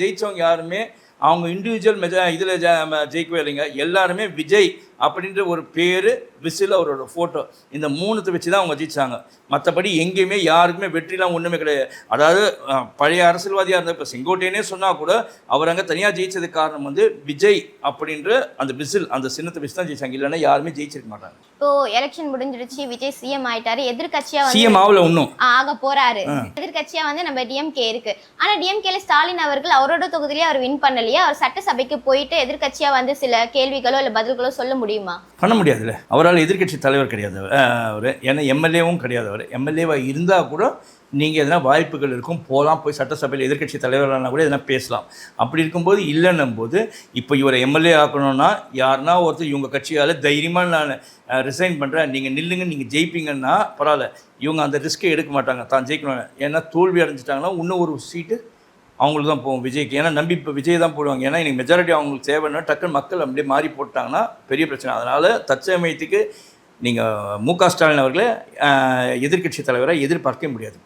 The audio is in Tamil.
ஜெயிச்சவங்க யாருமே அவங்க இண்டிவிஜுவல் இதில் ஜெயிக்கவே இல்லைங்க. எல்லாருமே விஜய் அப்படின்ற ஒரு பேர், விசில், அவரோட ஃபோட்டோ, இந்த மூணுத்தை வச்சு தான் அவங்க ஜெயிச்சாங்க. மற்றபடி எங்கேயுமே யாருக்குமே வெற்றிலாம் ஒன்றுமே கிடையாது. அதாவது பழைய அரசியல்வாதியாக இருந்த இப்போ செங்கோட்டையனே சொன்னால் கூட அவர் அங்கே தனியாக ஜெயிச்சதுக்கு காரணம் வந்து விஜய் அப்படின்ற அந்த விசில், அந்த சின்னத்தை வச்சு தான் ஜெயிச்சாங்க. இல்லைன்னா யாருமே ஜெயிச்சிருக்க மாட்டாங்க. இப்போ எலெக்ஷன் முடிஞ்சிடுச்சு, விஜய் சிஎம் ஆயிட்டாரு, எதிர்கட்சியா சிஎம் ஆகல ஒன்றும் ஆக போறாரு. எதிர்கட்சியா வந்து நம்ம டிஎம்கே இருக்கு. ஆனா டிஎம்கேல ஸ்டாலின் அவர்கள் அவரோட தொகுதியிலேயே அவர் வின் பண்ணலையே. அவர் சட்டசபைக்கு போயிட்டு எதிர்கட்சியா வந்து சில கேள்விகளோ இல்லை பதில்களோ சொல்ல முடியுமா? பண்ண முடியாதுல்ல. அவரால் எதிர்கட்சி தலைவர் கிடையாது அவர். ஏன்னா எம்எல்ஏவும் கிடையாது. அவர் எம்எல்ஏவாக இருந்தால் கூட நீங்கள் எதனா வாய்ப்புகள் இருக்கும், போகலாம், போய் சட்டசபையில் எதிர்கட்சி தலைவரானா கூட எதனா பேசலாம். அப்படி இருக்கும்போது இல்லைன்னும் போது இப்போ இவரை எம்எல்ஏ ஆக்கணும்னா யாருன்னா ஒருத்தர் இவங்க கட்சியால் தைரியமாக நான் ரிசைன் பண்ணுறேன், நீங்கள் நில்லுங்க, நீங்கள் ஜெயிப்பீங்கன்னா பரவாயில்ல. இவங்க அந்த ரிஸ்க்கை எடுக்க மாட்டாங்க தான் ஜெயிக்கணும். ஏன்னா தோல்வி அடைஞ்சிட்டாங்கன்னா இன்னும் ஒரு சீட்டு அவங்களுக்கு தான் போகும், விஜய்க்கு. ஏன்னா நம்பி இப்போ விஜய் தான் போடுவாங்க. ஏன்னா இன்றைக்கி மெஜாரிட்டி அவங்களுக்கு தேவைன்னா டக்குன்னு மக்கள் அப்படியே மாறி போட்டாங்கன்னா பெரிய பிரச்சனை. அதனால் தற்சமயத்துக்கு நீங்கள் மு க ஸ்டாலின் அவர்களே எதிர்கட்சி தலைவரை எதிர்பார்க்க முடியாது.